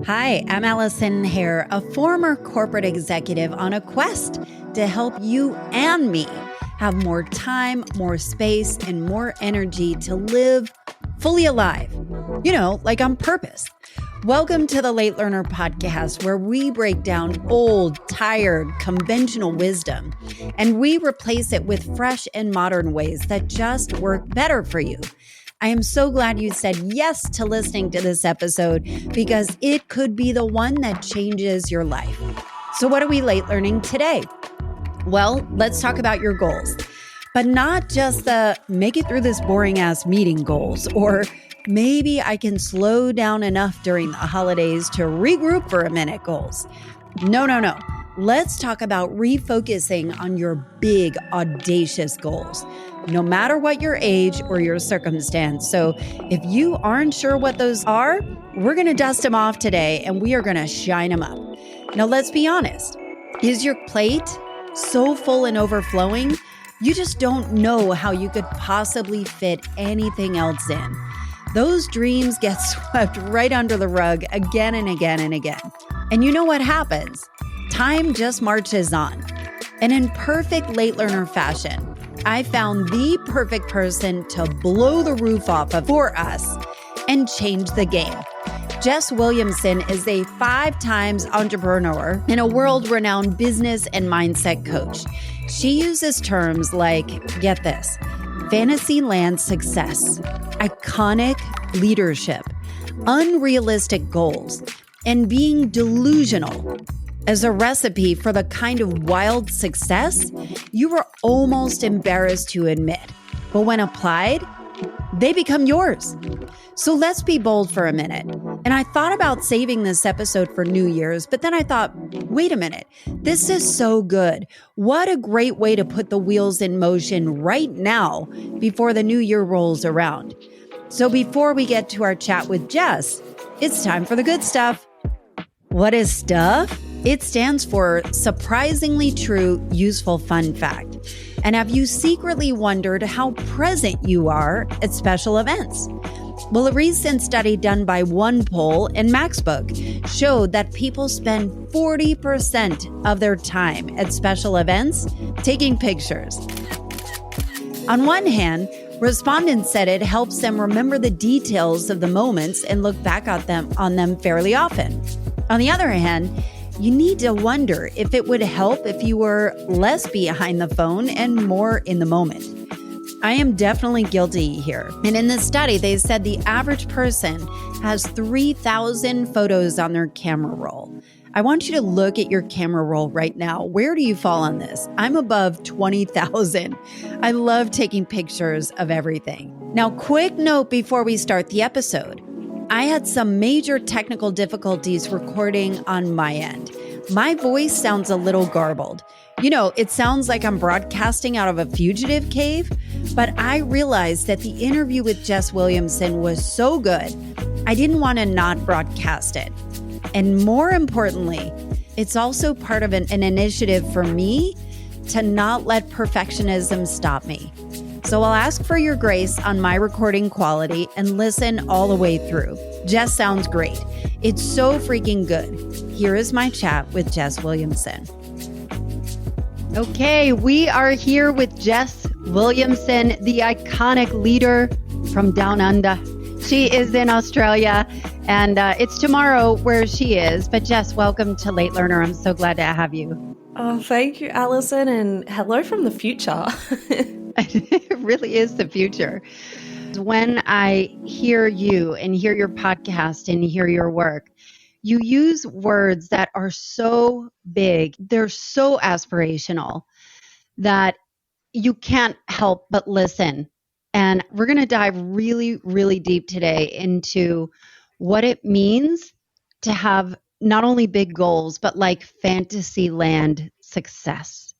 Hi, I'm Allison Hare, a former corporate executive on a quest to help you and me have more time, more space, and more energy to live fully alive. Like on purpose. Welcome to the Late Learner Podcast, where we break down old, tired, conventional wisdom, and we replace it with fresh and modern ways that just work better for you. I am so glad you said yes to listening to this episode because it could be the one that changes your life. So what are we late learning today? Well, let's talk about your goals, but not just the make it through this boring ass meeting goals, or maybe I can slow down enough during the holidays to regroup for a minute goals. No. Let's talk about refocusing on your big, audacious goals, no matter what your age or your circumstance. So if you aren't sure what those are, we're going to dust them off today and we are going to shine them up. Now, let's be honest. Is your plate so full and overflowing, you just don't know how you could possibly fit anything else in? Those dreams get swept right under the rug again and again and again. And you know what happens? Time just marches on. And in perfect late learner fashion, I found the perfect person to blow the roof off of for us and change the game. Jess Williamson is a 5-time entrepreneur and a world-renowned business and mindset coach. She uses terms like, get this, Fantasyland success, iconic leadership, unrealistic goals, and being delusional as a recipe for the kind of wild success you were almost embarrassed to admit. But when applied, they become yours. So let's be bold for a minute. And I thought about saving this episode for New Year's, but then I thought, wait a minute, this is so good. What a great way to put the wheels in motion right now before the new year rolls around. So before we get to our chat with Jess, it's time for the good stuff. What is stuff? It stands for surprisingly true, useful fun fact. And have you secretly wondered how present you are at special events? Well, a recent study done by OnePoll and MaxBook showed that people spend 40% of their time at special events taking pictures. On one hand, respondents said it helps them remember the details of the moments and look back at on them fairly often. On the other hand, you need to wonder if it would help if you were less behind the phone and more in the moment. I am definitely guilty here. And in this study, they said the average person has 3,000 photos on their camera roll. I want you to look at your camera roll right now. Where do you fall on this? I'm above 20,000. I love taking pictures of everything. Now, quick note before we start the episode. I had some major technical difficulties recording on my end. My voice sounds a little garbled. It sounds like I'm broadcasting out of a fugitive cave, but I realized that the interview with Jess Williamson was so good, I didn't want to not broadcast it. And more importantly, it's also part of an initiative for me to not let perfectionism stop me. So I'll ask for your grace on my recording quality and listen all the way through. Jess sounds great. It's so freaking good. Here is my chat with Jess Williamson. Okay, we are here with Jess Williamson, the iconic leader from Down Under. She is in Australia, and it's tomorrow where she is. But Jess, welcome to Late Learner. I'm so glad to have you. Oh, thank you, Allison, and hello from the future. It really is the future. When I hear you and hear your podcast and hear your work, you use words that are so big, they're so aspirational that you can't help but listen. And we're going to dive really, really deep today into what it means to have not only big goals, but like Fantasyland success.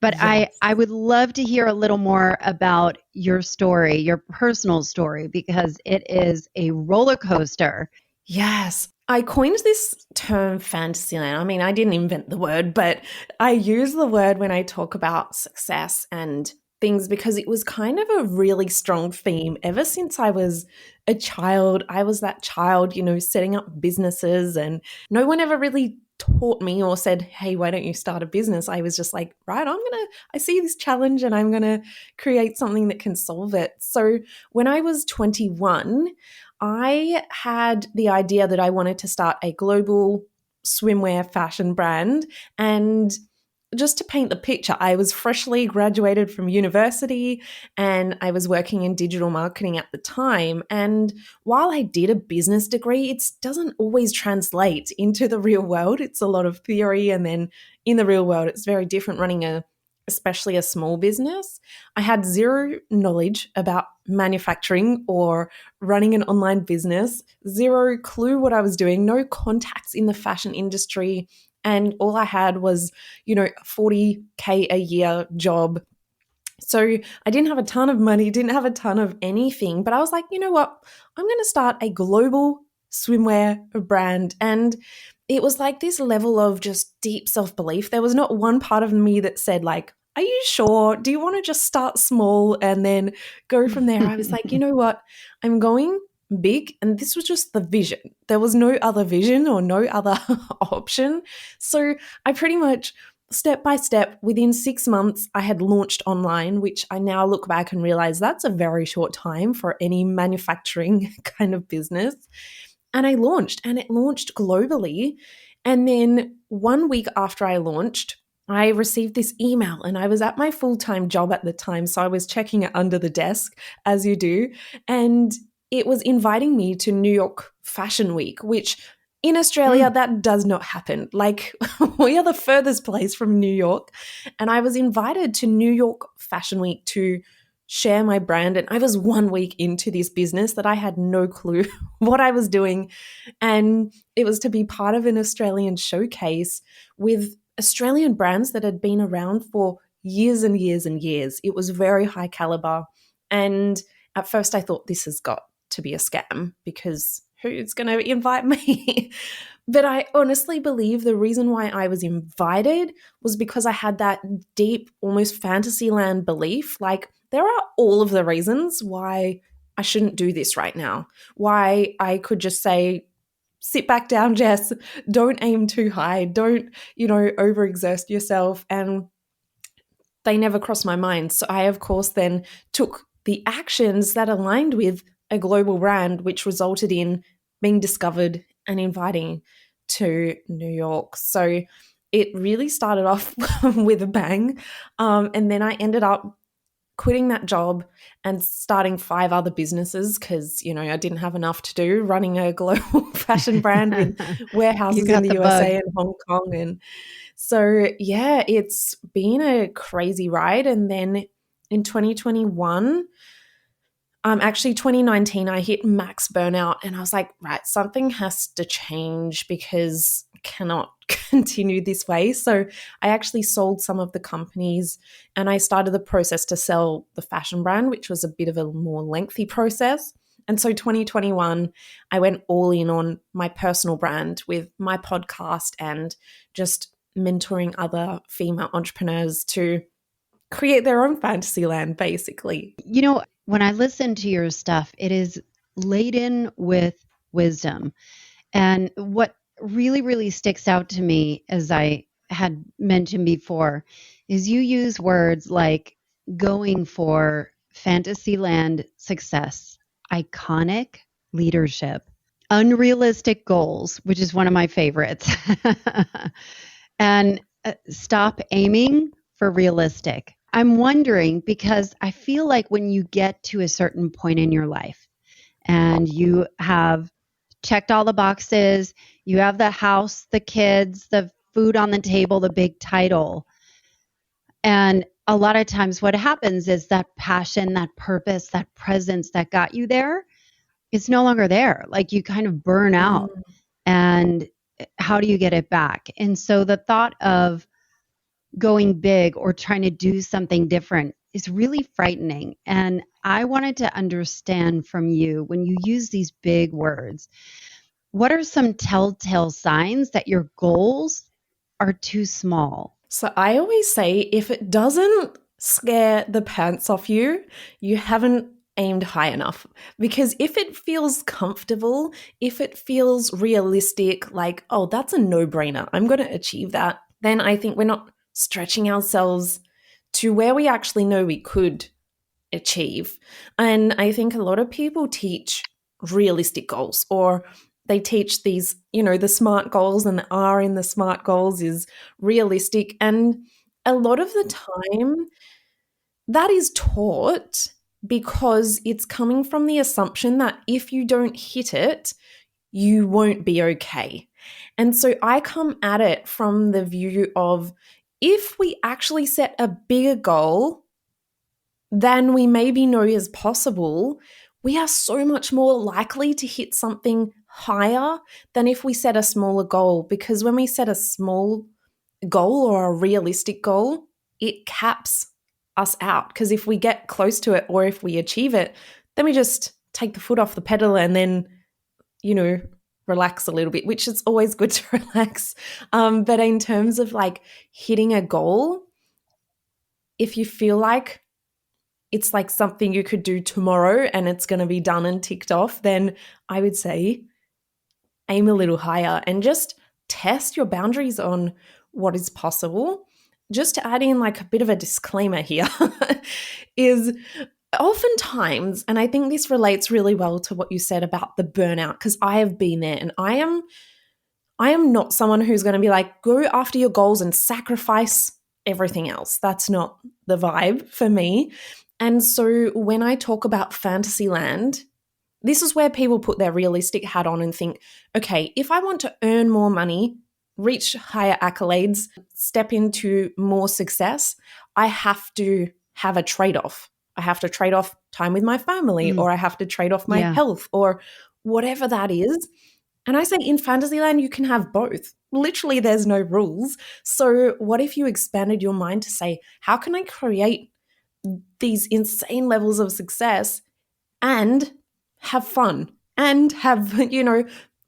But yes. I would love to hear a little more about your story, your personal story, because it is a roller coaster. Yes. I coined this term Fantasyland. I mean, I didn't invent the word, but I use the word when I talk about success and things because it was kind of a really strong theme ever since I was a child. I was that child, setting up businesses, and no one ever really taught me or said, hey, why don't you start a business? I was just like, right, I see this challenge and I'm going to create something that can solve it. So when I was 21, I had the idea that I wanted to start a global swimwear fashion brand. And just to paint the picture, I was freshly graduated from university and I was working in digital marketing at the time. And while I did a business degree, it doesn't always translate into the real world. It's a lot of theory. And then in the real world, it's very different running especially a small business. I had zero knowledge about manufacturing or running an online business, zero clue what I was doing, no contacts in the fashion industry. And all I had was, $40K a year job. So I didn't have a ton of money, didn't have a ton of anything, but I was like, you know what? I'm going to start a global swimwear brand. And it was like this level of just deep self-belief. There was not one part of me that said like, are you sure? Do you want to just start small and then go from there? I was like, you know what? I'm going big. And this was just the vision. There was no other vision or no other option. So I pretty much step by step, within 6 months, I had launched online, which I now look back and realize that's a very short time for any manufacturing kind of business. And I launched, and it launched globally. And then 1 week after I launched, I received this email, and I was at my full-time job at the time. So I was checking it under the desk, as you do. And it was inviting me to New York Fashion Week, which in Australia, that does not happen. Like, we are the furthest place from New York. And I was invited to New York Fashion Week to share my brand. And I was 1 week into this business that I had no clue what I was doing. And it was to be part of an Australian showcase with Australian brands that had been around for years and years and years. It was very high caliber. And at first I thought, this has got to be a scam, because who's going to invite me? But I honestly believe the reason why I was invited was because I had that deep, almost Fantasyland belief. Like, there are all of the reasons why I shouldn't do this right now, why I could just say, sit back down, Jess, don't aim too high, don't, overexert yourself. And they never crossed my mind. So I, of course, then took the actions that aligned with a global brand, which resulted in being discovered and inviting to New York. So it really started off with a bang. And then I ended up quitting that job and starting 5 other businesses because, I didn't have enough to do running a global fashion brand with warehouses in the USA and Hong Kong. And so, yeah, it's been a crazy ride. And then in 2021, actually 2019, I hit max burnout and I was like, right, something has to change because I cannot continue this way. So I actually sold some of the companies and I started the process to sell the fashion brand, which was a bit of a more lengthy process. And so 2021, I went all in on my personal brand with my podcast and just mentoring other female entrepreneurs to create their own Fantasyland, basically. When I listen to your stuff, it is laden with wisdom. And what really, really sticks out to me, as I had mentioned before, is you use words like going for Fantasyland success, iconic leadership, unrealistic goals, which is one of my favorites, and stop aiming for realistic. I'm wondering, because I feel like when you get to a certain point in your life and you have checked all the boxes, you have the house, the kids, the food on the table, the big title. And a lot of times what happens is that passion, that purpose, that presence that got you there, it's no longer there. Like, you kind of burn out. And how do you get it back? And so the thought of going big or trying to do something different is really frightening. And I wanted to understand from you, when you use these big words, what are some telltale signs that your goals are too small? So I always say, if it doesn't scare the pants off you, you haven't aimed high enough. Because if it feels comfortable, if it feels realistic, like, oh, that's a no-brainer, I'm going to achieve that, then I think we're not stretching ourselves to where we actually know we could achieve. And I think a lot of people teach realistic goals, or they teach these, the SMART goals, and the R in the SMART goals is realistic. And a lot of the time, that is taught because it's coming from the assumption that if you don't hit it, you won't be okay. And so I come at it from the view of, if we actually set a bigger goal than we maybe know is possible, we are so much more likely to hit something higher than if we set a smaller goal. Because when we set a small goal or a realistic goal, it caps us out. Because if we get close to it or if we achieve it, then we just take the foot off the pedal and then, relax a little bit, which is always good to relax. But in terms of like hitting a goal, if you feel like it's like something you could do tomorrow and it's going to be done and ticked off, then I would say aim a little higher and just test your boundaries on what is possible. Just to add in like a bit of a disclaimer here is oftentimes, and I think this relates really well to what you said about the burnout, because I have been there, and I am not someone who's going to be like, go after your goals and sacrifice everything else. That's not the vibe for me. And so when I talk about Fantasyland, this is where people put their realistic hat on and think, okay, if I want to earn more money, reach higher accolades, step into more success, I have to have a trade-off. I have to trade off time with my family, or I have to trade off my health, or whatever that is. And I say in Fantasyland, you can have both. Literally, there's no rules. So what if you expanded your mind to say, how can I create these insane levels of success and have fun and have,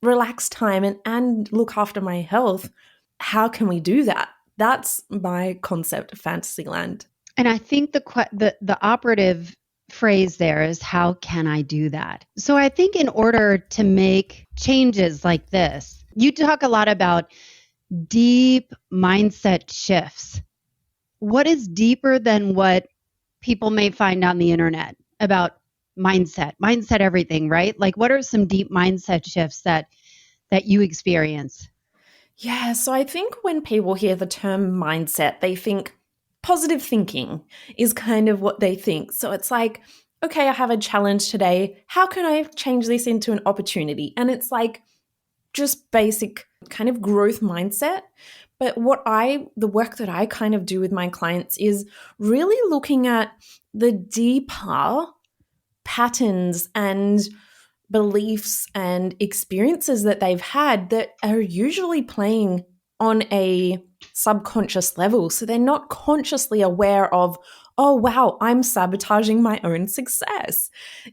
relaxed time and look after my health? How can we do that? That's my concept of Fantasyland. And I think the operative phrase there is, how can I do that? So I think in order to make changes like this, you talk a lot about deep mindset shifts. What is deeper than what people may find on the internet about mindset everything, right? Like, what are some deep mindset shifts that you experience? Yeah, so I think when people hear the term mindset, they think positive thinking is kind of what they think. So it's like, okay, I have a challenge today. How can I change this into an opportunity? And it's like just basic kind of growth mindset. But the work that I kind of do with my clients is really looking at the deeper patterns and beliefs and experiences that they've had that are usually playing on a subconscious level. So they're not consciously aware of, oh, wow, I'm sabotaging my own success.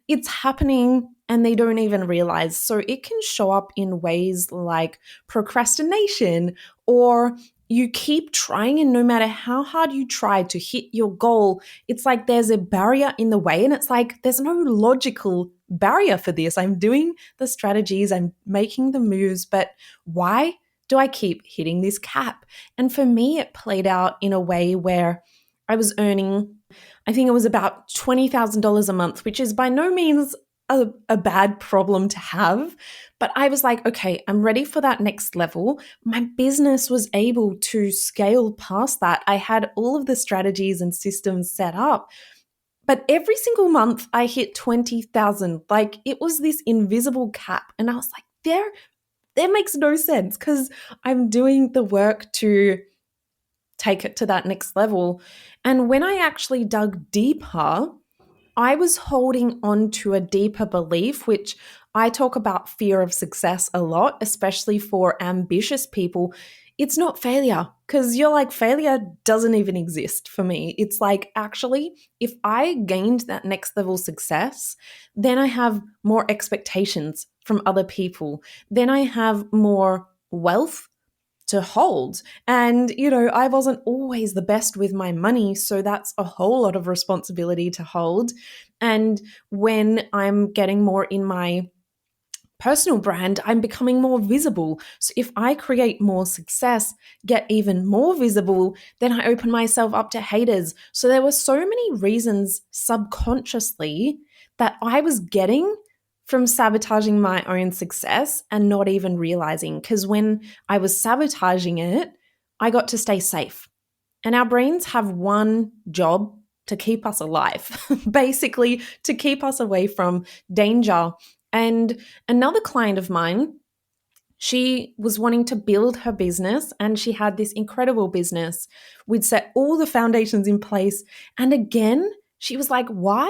It's happening and they don't even realize. So it can show up in ways like procrastination, or you keep trying and no matter how hard you try to hit your goal, it's like there's a barrier in the way, and it's like there's no logical barrier for this. I'm doing the strategies, I'm making the moves, but why do I keep hitting this cap? And for me, it played out in a way where I was earning, I think it was about $20,000 a month, which is by no means a bad problem to have. But I was like, okay, I'm ready for that next level. My business was able to scale past that. I had all of the strategies and systems set up. But every single month I hit 20,000. Like, it was this invisible cap. And I was like, that makes no sense, because I'm doing the work to take it to that next level. And when I actually dug deeper, I was holding on to a deeper belief, which I talk about fear of success a lot, especially for ambitious people. It's not failure, because you're like, failure doesn't even exist for me. It's like, actually, if I gained that next level success, then I have more expectations from other people. Then I have more wealth to hold. And, I wasn't always the best with my money. So that's a whole lot of responsibility to hold. And when I'm getting more in my personal brand, I'm becoming more visible. So if I create more success, get even more visible, then I open myself up to haters. So there were so many reasons subconsciously that I was getting from sabotaging my own success and not even realizing. Because when I was sabotaging it, I got to stay safe. And our brains have one job: to keep us alive, basically to keep us away from danger. And another client of mine, she was wanting to build her business and she had this incredible business. We'd set all the foundations in place. And again, she was like, why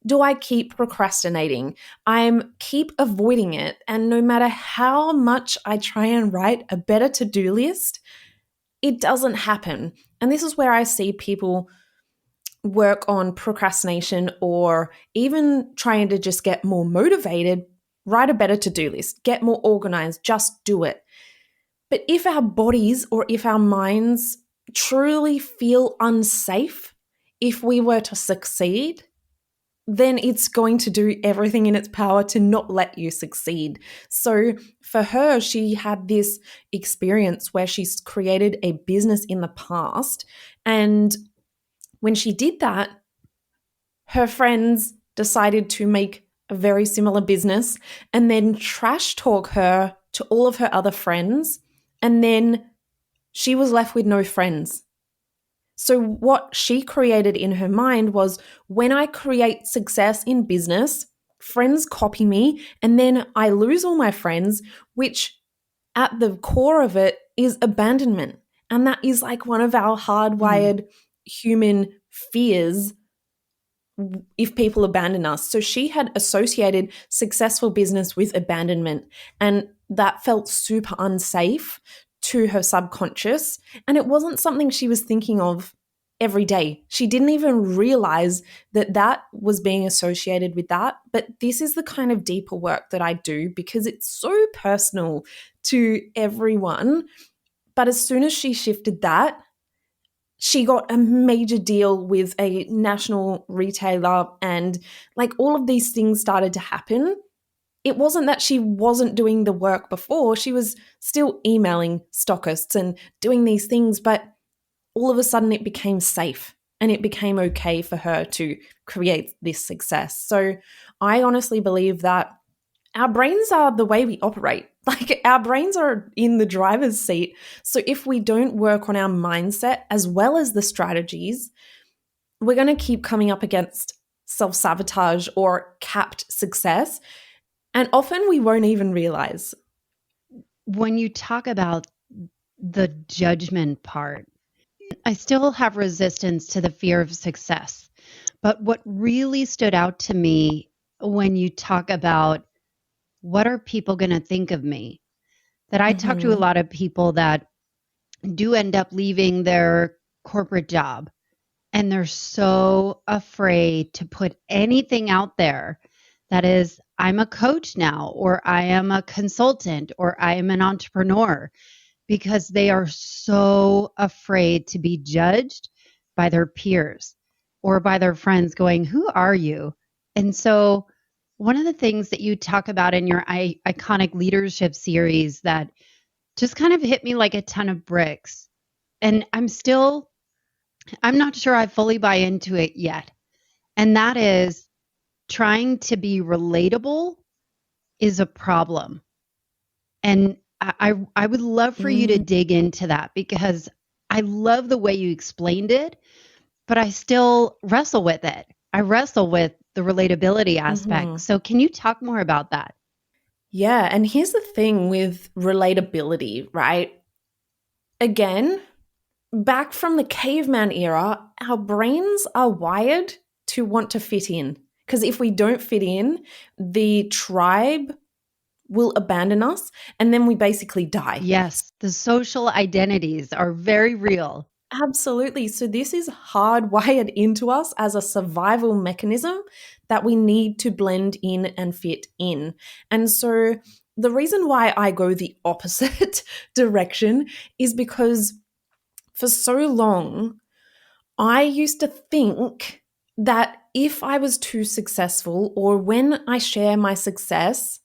do I keep procrastinating? I'm keep avoiding it. And no matter how much I try and write a better to-do list, it doesn't happen. And this is where I see people work on procrastination or even trying to just get more motivated. Write a better to-do list, get more organized, just do it. But if our bodies or if our minds truly feel unsafe, if we were to succeed, then it's going to do everything in its power to not let you succeed. So for her, she had this experience where she's created a business in the past. And when she did that, her friends decided to make a very similar business and then trash talk her to all of her other friends. And then she was left with no friends. So what she created in her mind was, when I create success in business, friends copy me and then I lose all my friends, which at the core of it is abandonment. And that is like one of our hardwired human fears if people abandon us. So she had associated successful business with abandonment, and that felt super unsafe to her subconscious. And it wasn't something she was thinking of every day. She didn't even realize that that was being associated with that. But this is the kind of deeper work that I do because it's so personal to everyone. But as soon as she shifted that, she got a major deal with a national retailer, and like all of these things started to happen. It wasn't that she wasn't doing the work before. She was still emailing stockists and doing these things, but all of a sudden it became safe and it became okay for her to create this success. So I honestly believe that our brains are the way we operate. Like, our brains are in the driver's seat. So if we don't work on our mindset as well as the strategies, we're going to keep coming up against self-sabotage or capped success. And often we won't even realize. When you talk about the judgment part, I still have resistance to the fear of success. But what really stood out to me when you talk about what are people going to think of me, that I talk to a lot of people that do end up leaving their corporate job, and they're so afraid to put anything out there that is, I'm a coach now, or I am a consultant, or I am an entrepreneur, because they are so afraid to be judged by their peers or by their friends going, who are you? And so one of the things that you talk about in your iconic leadership series that just kind of hit me like a ton of bricks, and I'm not sure I fully buy into it yet. And that is, trying to be relatable is a problem. And I would love for you to dig into that, because I love the way you explained it, but I still wrestle with it. I wrestle with the relatability aspect. So can you talk more about that? Yeah. And here's the thing with relatability, right? Again, back from the caveman era, our brains are wired to want to fit in. Because if we don't fit in, the tribe will abandon us and then we basically die. Yes, the social identities are very real. Absolutely. So this is hardwired into us as a survival mechanism that we need to blend in and fit in. And so the reason why I go the opposite direction is because for so long, I used to think that if I was too successful or when I share my success,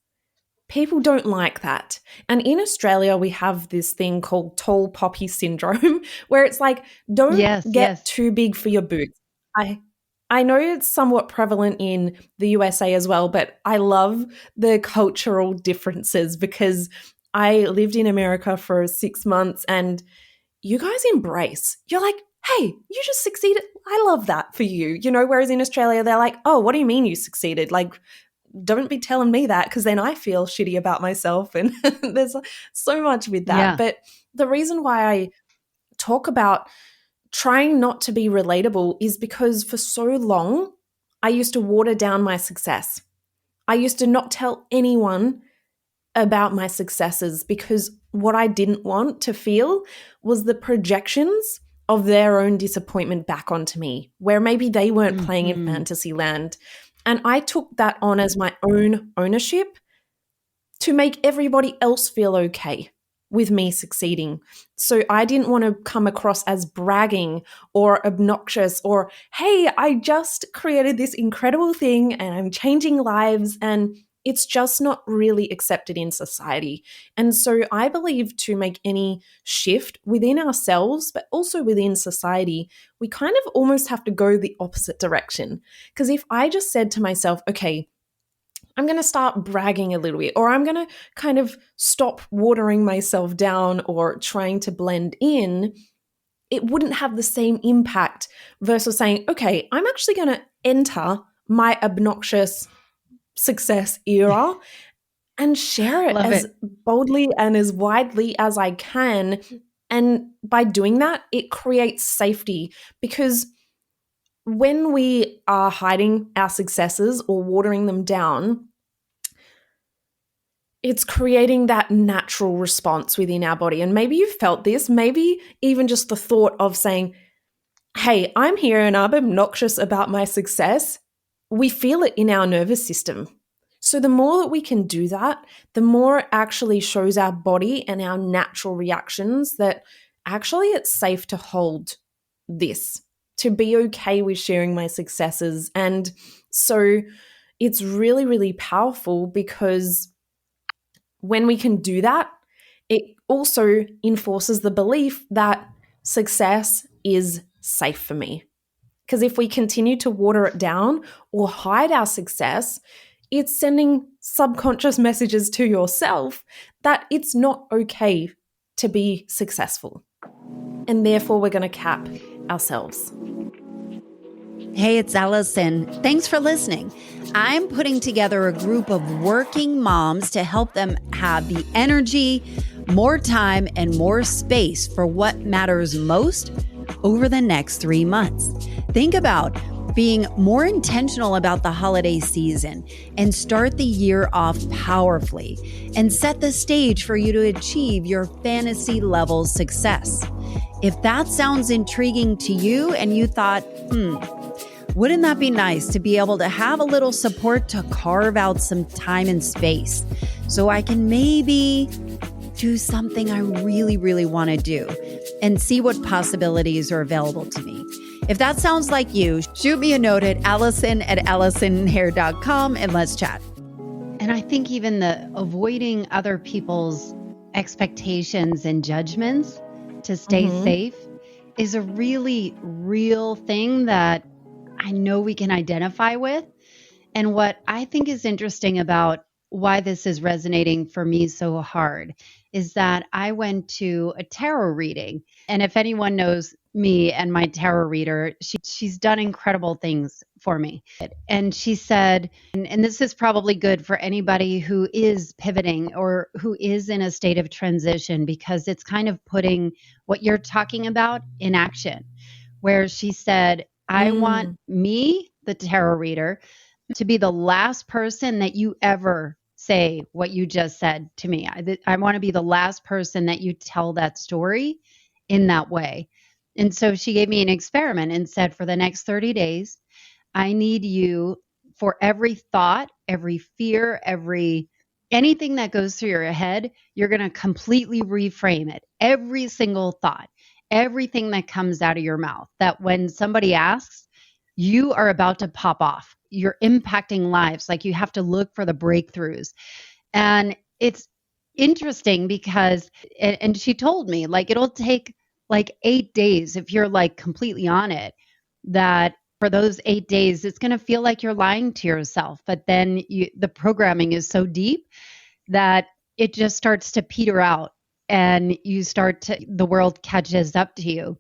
people don't like that. And in Australia, we have this thing called tall poppy syndrome, where it's like, don't Yes, get yes. too big for your boots. I know it's somewhat prevalent in the USA as well, but I love the cultural differences because I lived in America for 6 months and you guys embrace. You're like, hey, you just succeeded. I love that for you. Whereas in Australia, they're like, oh, what do you mean you succeeded? Like, don't be telling me that because then I feel shitty about myself. And there's so much with that. Yeah. But the reason why I talk about trying not to be relatable is because for so long, I used to water down my success. I used to not tell anyone about my successes because what I didn't want to feel was the projections of their own disappointment back onto me, where maybe they weren't playing in Fantasyland. And I took that on as my own ownership to make everybody else feel okay with me succeeding. So I didn't want to come across as bragging or obnoxious or, hey, I just created this incredible thing and I'm changing lives, and it's just not really accepted in society. And so I believe to make any shift within ourselves, but also within society, we kind of almost have to go the opposite direction. Because if I just said to myself, okay, I'm going to start bragging a little bit, or I'm going to kind of stop watering myself down or trying to blend in, it wouldn't have the same impact versus saying, okay, I'm actually going to enter my obnoxious success era and share it as boldly and as widely as I can. And by doing that, it creates safety, because when we are hiding our successes or watering them down, it's creating that natural response within our body. And maybe you've felt this, maybe even just the thought of saying, hey, I'm here and I'm obnoxious about my success. We feel it in our nervous system. So the more that we can do that, the more it actually shows our body and our natural reactions that actually it's safe to hold this, to be okay with sharing my successes. And so it's really, really powerful, because when we can do that, it also enforces the belief that success is safe for me. Because if we continue to water it down or hide our success, it's sending subconscious messages to yourself that it's not okay to be successful. And therefore, we're going to cap ourselves. Hey, it's Allison. Thanks for listening. I'm putting together a group of working moms to help them have the energy, more time, and more space for what matters most over the next 3 months. Think about being more intentional about the holiday season and start the year off powerfully and set the stage for you to achieve your fantasy level success. If that sounds intriguing to you and you thought, wouldn't that be nice to be able to have a little support to carve out some time and space so I can maybe do something I really, really want to do and see what possibilities are available to me? If that sounds like you, shoot me a note at allison@allisonhare.com and let's chat. And I think even the avoiding other people's expectations and judgments to stay safe is a really real thing that I know we can identify with. And what I think is interesting about why this is resonating for me so hard is that I went to a tarot reading. And if anyone knows me and my tarot reader, she's done incredible things for me. And she said, and this is probably good for anybody who is pivoting or who is in a state of transition, because it's kind of putting what you're talking about in action, where she said, I want me, the tarot reader, to be the last person that you ever say what you just said to me. I want to be the last person that you tell that story in that way. And so she gave me an experiment and said, for the next 30 days, I need you, for every thought, every fear, every Anything that goes through your head, you're going to completely reframe it. Every single thought, everything that comes out of your mouth, that when somebody asks, you are about to pop off. You're impacting lives. Like you have to look for the breakthroughs. And it's interesting because, and she told me, like, it'll take like 8 days if you're like completely on it, that for those 8 days, it's going to feel like you're lying to yourself. But then the programming is so deep that it just starts to peter out and the world catches up to you.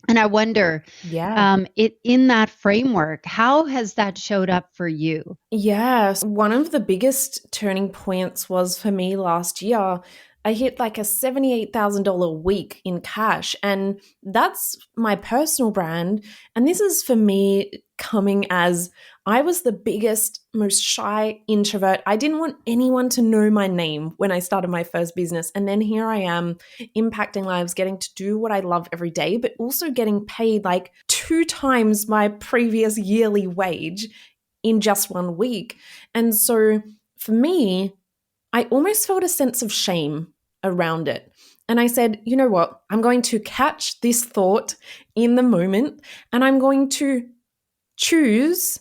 And I wonder, in that framework, how has that showed up for you? Yes. One of the biggest turning points was for me last year. I hit like a $78,000 week in cash, and that's my personal brand. And this is for me coming as I was the biggest, most shy introvert. I didn't want anyone to know my name when I started my first business. And then here I am impacting lives, getting to do what I love every day, but also getting paid like 2 times my previous yearly wage in just 1 week. And so for me, I almost felt a sense of shame around it. And I said, you know what? I'm going to catch this thought in the moment, and I'm going to choose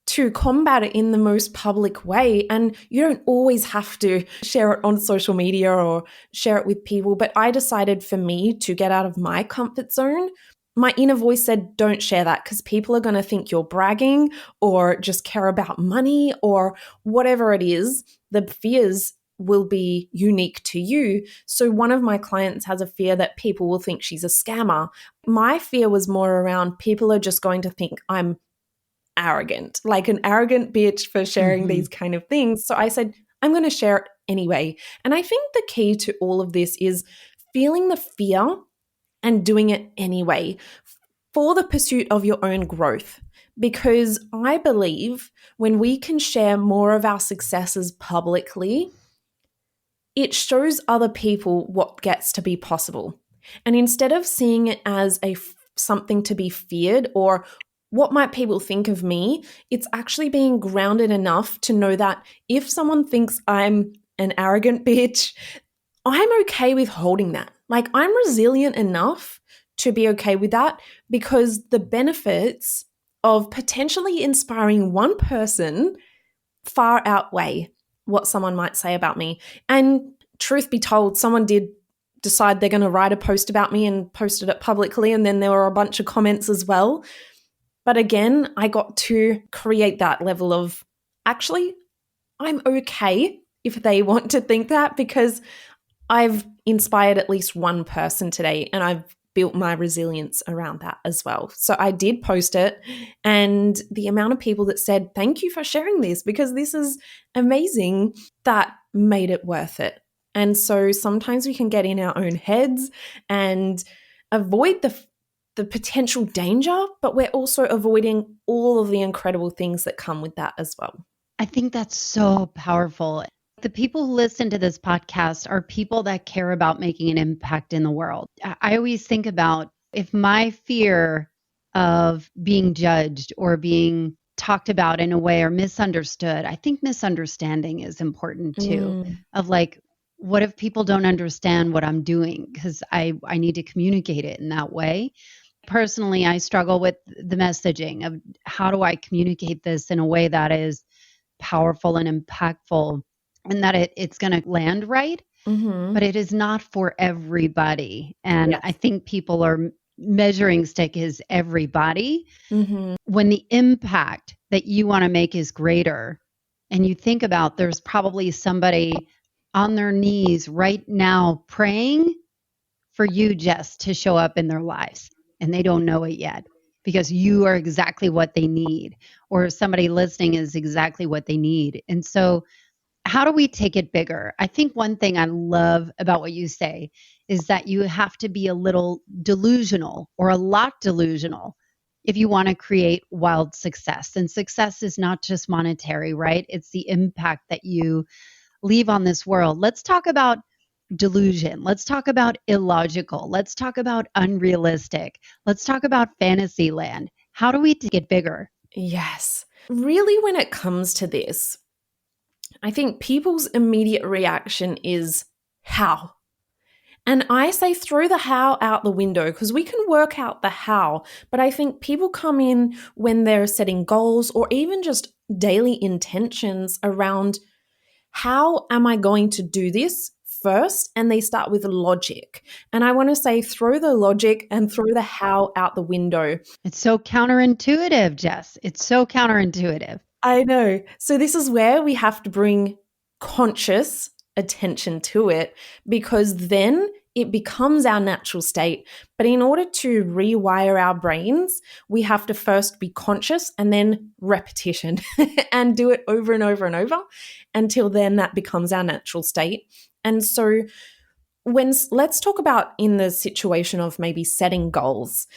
to combat it in the most public way. And you don't always have to share it on social media or share it with people. But I decided for me to get out of my comfort zone. My inner voice said, don't share that because people are going to think you're bragging or just care about money or whatever it is. The fears will be unique to you. So one of my clients has a fear that people will think she's a scammer. My fear was more around people are just going to think I'm arrogant, like an arrogant bitch for sharing these kind of things. So I said, I'm going to share it anyway. And I think the key to all of this is feeling the fear and doing it anyway for the pursuit of your own growth. Because I believe when we can share more of our successes publicly, it shows other people what gets to be possible. And instead of seeing it as something to be feared or what might people think of me, it's actually being grounded enough to know that if someone thinks I'm an arrogant bitch, I'm okay with holding that. Like I'm resilient enough to be okay with that because the benefits of potentially inspiring one person far outweigh what someone might say about me. And truth be told, someone did decide they're going to write a post about me and posted it publicly. And then there were a bunch of comments as well. But again, I got to create that level of actually, I'm okay if they want to think that because I've inspired at least one person today and I've built my resilience around that as well. So I did post it, and the amount of people that said, thank you for sharing this because this is amazing, that made it worth it. And so sometimes we can get in our own heads and avoid the potential danger, but we're also avoiding all of the incredible things that come with that as well. I think that's so powerful. The people who listen to this podcast are people that care about making an impact in the world. I always think about if my fear of being judged or being talked about in a way or misunderstood, I think misunderstanding is important too. Of like, what if people don't understand what I'm doing? Because I need to communicate it in that way. Personally, I struggle with the messaging of how do I communicate this in a way that is powerful and impactful and that it's going to land right, but it is not for everybody. And yes. I think people are measuring stick is everybody. When the impact that you want to make is greater, and you think about there's probably somebody on their knees right now praying for you, Jess, to show up in their lives, and they don't know it yet because you are exactly what they need, or somebody listening is exactly what they need. And so how do we take it bigger? I think one thing I love about what you say is that you have to be a little delusional or a lot delusional if you want to create wild success. And success is not just monetary, right? It's the impact that you leave on this world. Let's talk about delusion. Let's talk about illogical. Let's talk about unrealistic. Let's talk about Fantasyland. How do we take it bigger? Yes. Really, when it comes to this, I think people's immediate reaction is how. And I say throw the how out the window because we can work out the how. But I think people come in when they're setting goals or even just daily intentions around how am I going to do this first? And they start with logic. And I want to say throw the logic and throw the how out the window. It's so counterintuitive, Jess. It's so counterintuitive. I know. So this is where we have to bring conscious attention to it because then it becomes our natural state. But in order to rewire our brains, we have to first be conscious and then repetition and do it over and over and over until then that becomes our natural state. And so let's talk about in the situation of maybe setting goals.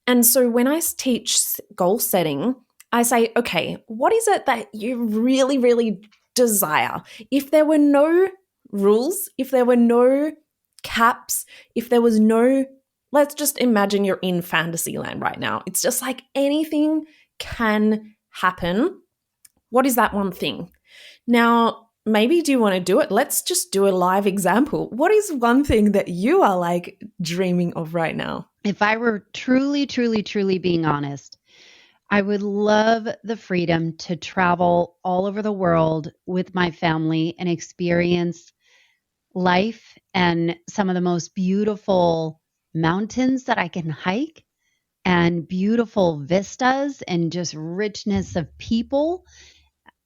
And so when I teach goal setting, I say, okay, what is it that you really, really desire? If there were no rules, if there were no caps, if there was no, let's just imagine you're in Fantasyland right now. It's just like anything can happen. What is that one thing? Now, maybe do you want to do it? Let's just do a live example. What is one thing that you are like dreaming of right now? If I were truly, truly, truly being honest, I would love the freedom to travel all over the world with my family and experience life and some of the most beautiful mountains that I can hike and beautiful vistas and just richness of people.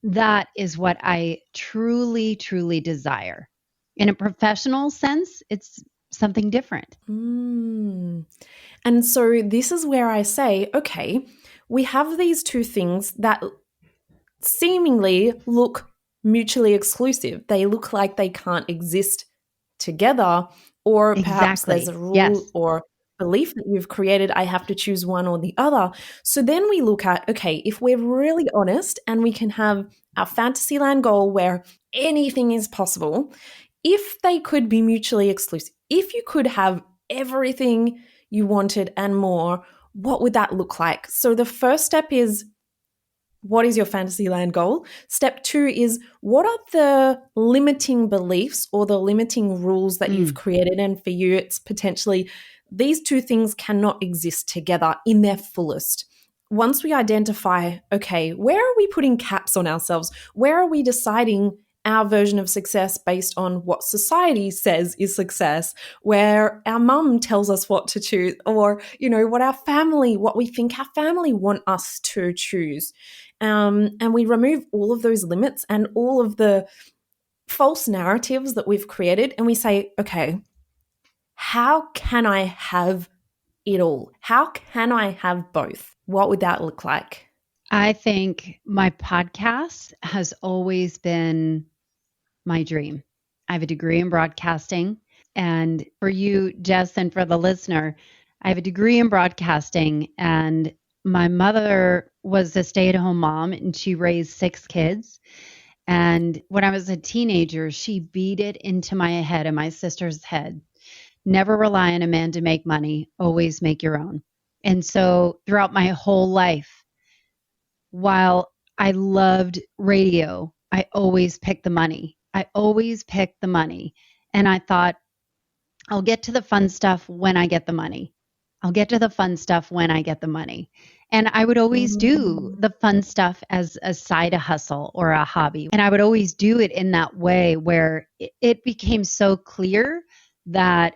That is what I truly, truly desire. In a professional sense, it's something different. And so this is where I say, okay, we have these two things that seemingly look mutually exclusive. They look like they can't exist together, or perhaps there's a rule or belief that you've created, I have to choose one or the other. So then we look at, okay, if we're really honest and we can have our Fantasyland goal where anything is possible, if they could be mutually exclusive, if you could have everything you wanted and more, what would that look like? So the first step is, what is your Fantasyland goal? Step 2 is, what are the limiting beliefs or the limiting rules that you've created? And for you, it's potentially these two things cannot exist together in their fullest. Once we identify, okay, where are we putting caps on ourselves? Where are we deciding our version of success based on what society says is success, where our mum tells us what to choose, or, you know, what we think our family want us to choose. And we remove all of those limits and all of the false narratives that we've created. And we say, okay, how can I have it all? How can I have both? What would that look like? I think my podcast has always been my dream. I have a degree in broadcasting. And for you, Jess, and for the listener, I have a degree in broadcasting. And my mother was a stay-at-home mom and she raised 6 kids. And when I was a teenager, she beat it into my head and my sister's head. Never rely on a man to make money. Always make your own. And so throughout my whole life, while I loved radio, I always picked the money. And I thought, I'll get to the fun stuff when I get the money. And I would always do the fun stuff as a side hustle or a hobby. And I would always do it in that way where it became so clear that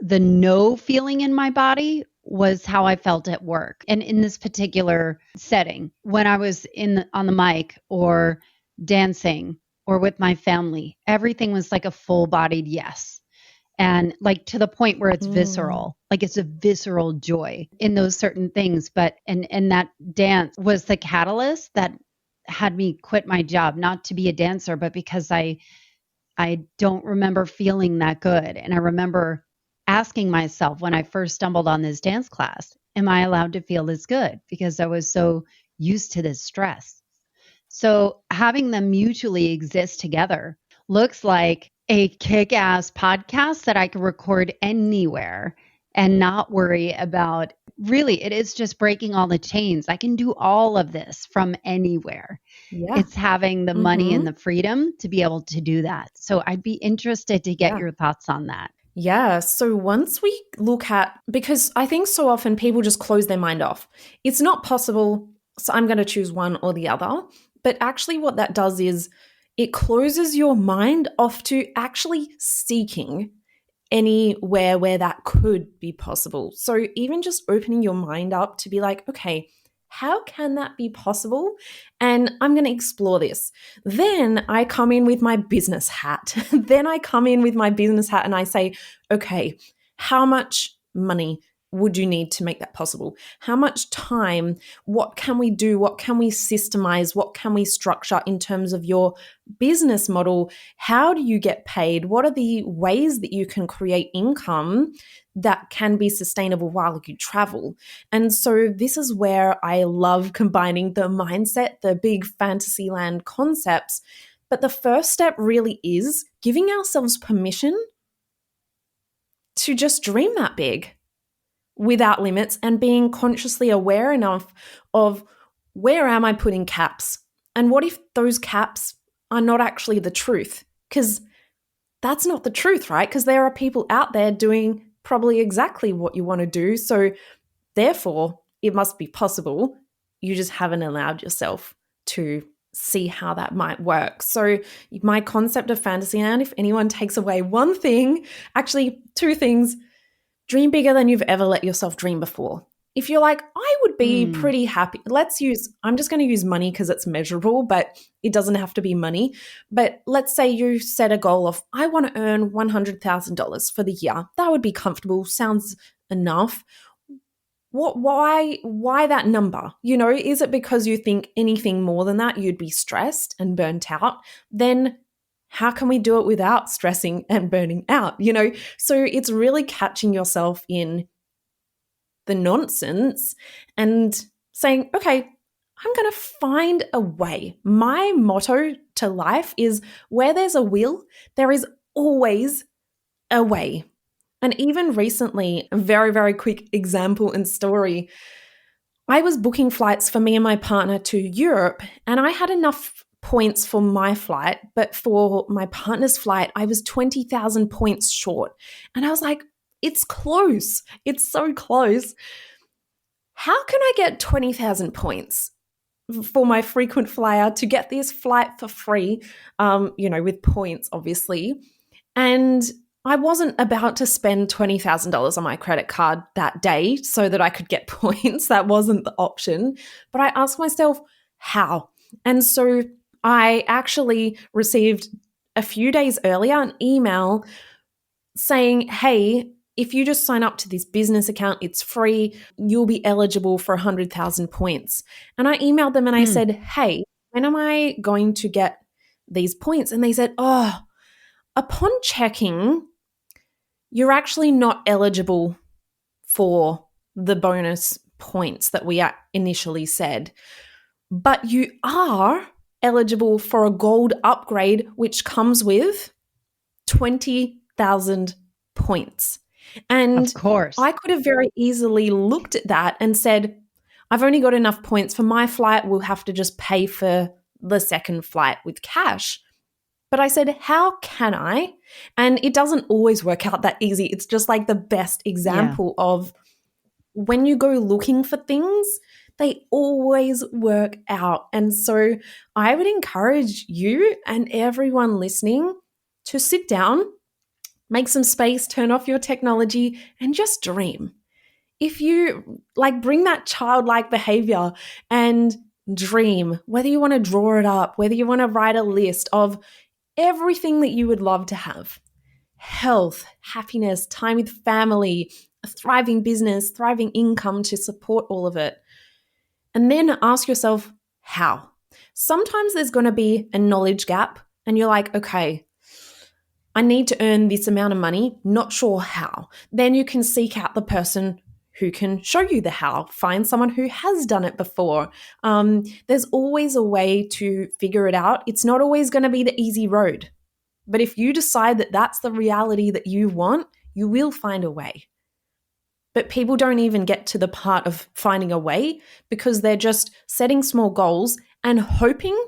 the no feeling in my body was how I felt at work. And in this particular setting, when I was on the mic or dancing or with my family, everything was like a full-bodied yes. And like to the point where it's visceral, like it's a visceral joy in those certain things. But, and that dance was the catalyst that had me quit my job, not to be a dancer, but because I don't remember feeling that good. And I remember asking myself when I first stumbled on this dance class, am I allowed to feel this good? Because I was so used to this stress. So having them mutually exist together looks like a kick-ass podcast that I could record anywhere and not worry about really, it is just breaking all the chains. I can do all of this from anywhere. Yeah. It's having the money and the freedom to be able to do that. So I'd be interested to get Yeah. your thoughts on that. Yeah. So once we look at, because I think so often people just close their mind off. It's not possible, so I'm going to choose one or the other. But actually, what that does is it closes your mind off to actually seeking anywhere where that could be possible. So even just opening your mind up to be like, okay, how can that be possible? And I'm going to explore this. Then I come in with my business hat. Then I come in with my business hat and I say, okay, how much money would you need to make that possible? How much time? What can we do? What can we systemize? What can we structure in terms of your business model? How do you get paid? What are the ways that you can create income that can be sustainable while you travel? And so this is where I love combining the mindset, the big Fantasyland concepts. But the first step really is giving ourselves permission to just dream that big without limits and being consciously aware enough of where am I putting caps? And what if those caps are not actually the truth? Because that's not the truth, right? Because there are people out there doing probably exactly what you want to do. So therefore, it must be possible. You just haven't allowed yourself to see how that might work. So my concept of Fantasyland, if anyone takes away one thing, actually two things, dream bigger than you've ever let yourself dream before. If you're like, I would be pretty happy. I'm just going to use money because it's measurable, but it doesn't have to be money. But let's say you set a goal of, I want to earn $100,000 for the year. That would be comfortable. Sounds enough. Why that number? Is it because you think anything more than that, you'd be stressed and burnt out? Then how can we do it without stressing and burning out? So it's really catching yourself in the nonsense and saying, okay, I'm going to find a way. My motto to life is where there's a will, there is always a way. And even recently, a very, very quick example and story, I was booking flights for me and my partner to Europe, and I had enough points for my flight, but for my partner's flight, I was 20,000 points short. And I was like, it's close. It's so close. How can I get 20,000 points for my frequent flyer to get this flight for free, with points, obviously? And I wasn't about to spend $20,000 on my credit card that day so that I could get points. That wasn't the option. But I asked myself, how? And so I actually received a few days earlier an email saying, hey, if you just sign up to this business account, it's free, you'll be eligible for 100,000 points. And I emailed them and I said, hey, when am I going to get these points? And they said, upon checking, you're actually not eligible for the bonus points that we initially said, but you are eligible for a gold upgrade, which comes with 20,000 points. And of course, I could have very easily looked at that and said, I've only got enough points for my flight. We'll have to just pay for the second flight with cash. But I said, how can I? And it doesn't always work out that easy. It's just like the best example of when you go looking for things, they always work out. And so I would encourage you and everyone listening to sit down, make some space, turn off your technology, and just dream. If you bring that childlike behavior and dream, whether you want to draw it up, whether you want to write a list of everything that you would love to have: health, happiness, time with family, a thriving business, thriving income to support all of it. And then ask yourself, how? Sometimes there's going to be a knowledge gap and you're like, okay, I need to earn this amount of money, not sure how. Then you can seek out the person who can show you the how. Find someone who has done it before. There's always a way to figure it out. It's not always going to be the easy road. But if you decide that that's the reality that you want, you will find a way. but people don't even get to the part of finding a way because they're just setting small goals and hoping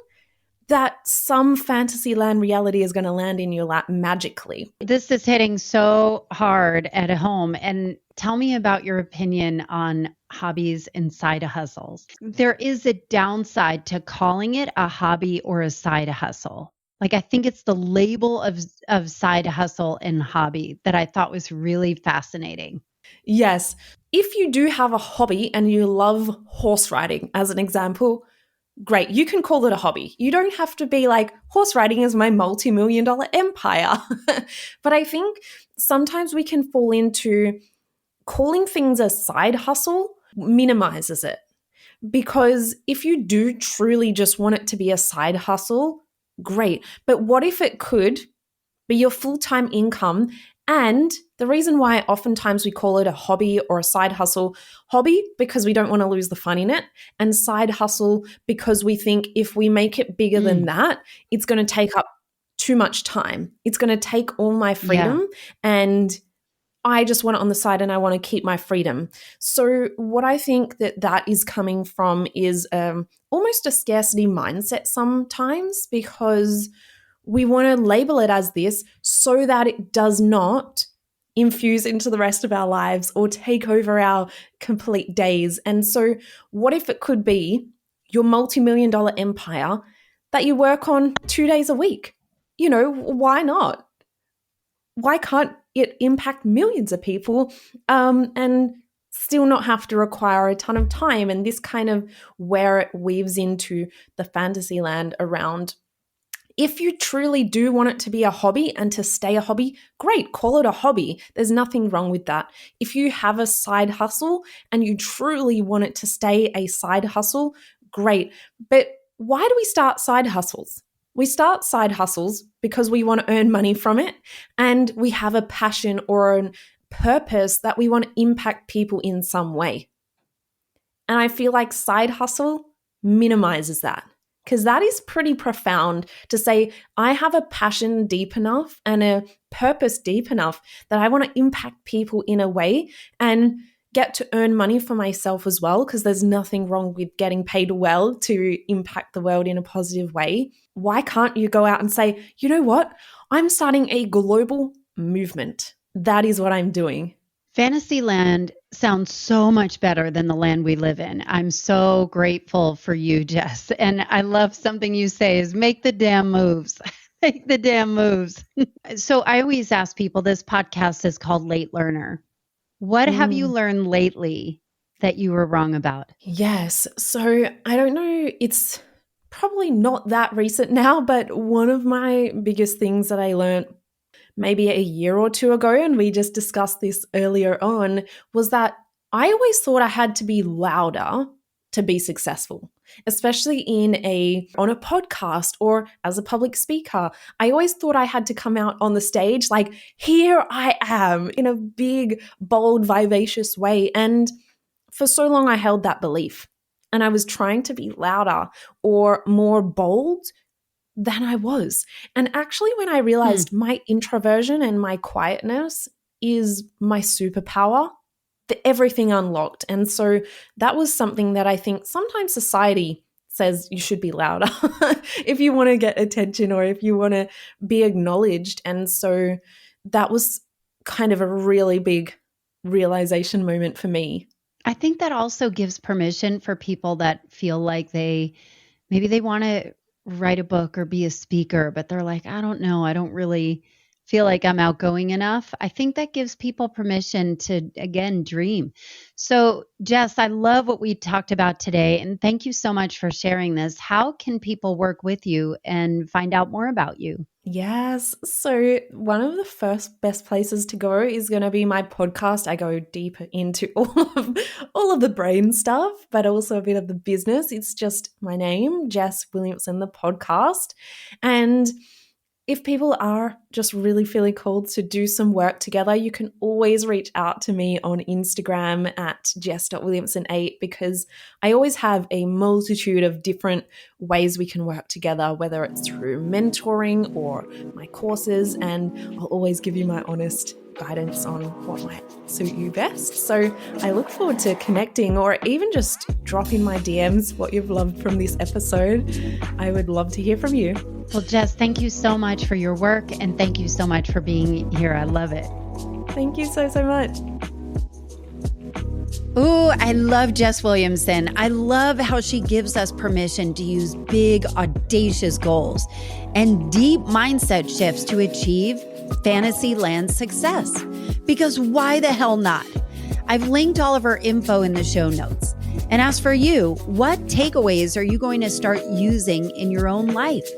that some Fantasyland reality is going to land in your lap magically. This is hitting so hard at home. And tell me about your opinion on hobbies and side hustles. There is a downside to calling it a hobby or a side hustle. Like, I think it's the label of side hustle and hobby that I thought was really fascinating. Yes. If you do have a hobby and you love horse riding, as an example, great. You can call it a hobby. You don't have to be like, horse riding is my multi-million-dollar empire. But I think sometimes we can fall into calling things a side hustle minimizes it. Because if you do truly just want it to be a side hustle, great. But what if it could be your full-time income? And the reason why oftentimes we call it a hobby or a side hustle, hobby because we don't want to lose the fun in it, and side hustle because we think if we make it bigger than that, it's going to take up too much time. It's going to take all my freedom, and I just want it on the side and I want to keep my freedom. So what I think that is coming from is almost a scarcity mindset sometimes, because we want to label it as this so that it does not infuse into the rest of our lives or take over our complete days. And so what if it could be your multi-million-dollar empire that you work on 2 days a week? You know, why not? Why can't it impact millions of people and still not have to require a ton of time? And this kind of where it weaves into the Fantasyland around, if you truly do want it to be a hobby and to stay a hobby, great, call it a hobby. There's nothing wrong with that. If you have a side hustle and you truly want it to stay a side hustle, great. But why do we start side hustles? We start side hustles because we want to earn money from it, and we have a passion or a purpose that we want to impact people in some way. And I feel like side hustle minimizes that, because that is pretty profound to say, I have a passion deep enough and a purpose deep enough that I want to impact people in a way and get to earn money for myself as well, because there's nothing wrong with getting paid well to impact the world in a positive way. Why can't you go out and say, you know what? I'm starting a global movement. That is what I'm doing. Fantasyland sounds so much better than the land we live in. I'm so grateful for you, Jess. And I love something you say is make the damn moves. Make the damn moves. So I always ask people, this podcast is called Late Learner. What have you learned lately that you were wrong about? Yes. So I don't know, it's probably not that recent now, but one of my biggest things that I learned maybe a year or two ago, and we just discussed this earlier on, was that I always thought I had to be louder to be successful, especially on a podcast or as a public speaker. I always thought I had to come out on the stage like, here I am, in a big, bold, vivacious way. And for so long, I held that belief. And I was trying to be louder or more bold than I was. And actually, when I realized my introversion and my quietness is my superpower, everything unlocked. And so that was something that I think sometimes society says you should be louder if you want to get attention or if you want to be acknowledged. And so that was kind of a really big realization moment for me. I think that also gives permission for people that feel like maybe they want to write a book or be a speaker, but they're like, I don't know, I don't really feel like I'm outgoing enough. I think that gives people permission to, again, dream. So, Jess, I love what we talked about today, and thank you so much for sharing this. How can people work with you and find out more about you? Yes. So one of the best places to go is going to be my podcast. I go deeper into all of the brain stuff, but also a bit of the business. It's just my name, Jess Williamson, the podcast. And if people are just really feeling called to do some work together, you can always reach out to me on Instagram at jess.williamson8, because I always have a multitude of different ways we can work together, whether it's through mentoring or my courses, and I'll always give you my honest guidance on what might suit you best. So I look forward to connecting, or even just drop in my DMs what you've loved from this episode. I would love to hear from you. Well, Jess, thank you so much for your work, and thank you so much for being here. I love it. Thank you so much. Ooh, I love Jess Williamson. I love how she gives us permission to use big, audacious goals and deep mindset shifts to achieve Fantasyland success. Because why the hell not? I've linked all of her info in the show notes. And as for you, what takeaways are you going to start using in your own life?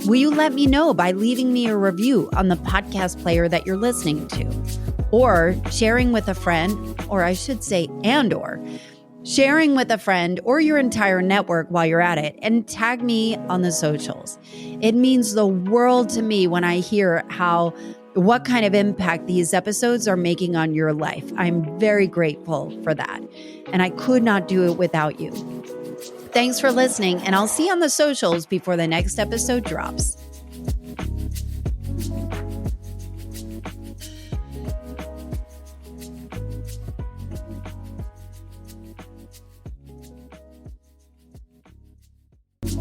Will you let me know by leaving me a review on the podcast player that you're listening to? Or sharing with a friend, or I should say, or sharing with a friend or your entire network while you're at it, and tag me on the socials. It means the world to me when I hear what kind of impact these episodes are making on your life. I'm very grateful for that. And I could not do it without you. Thanks for listening, and I'll see you on the socials before the next episode drops.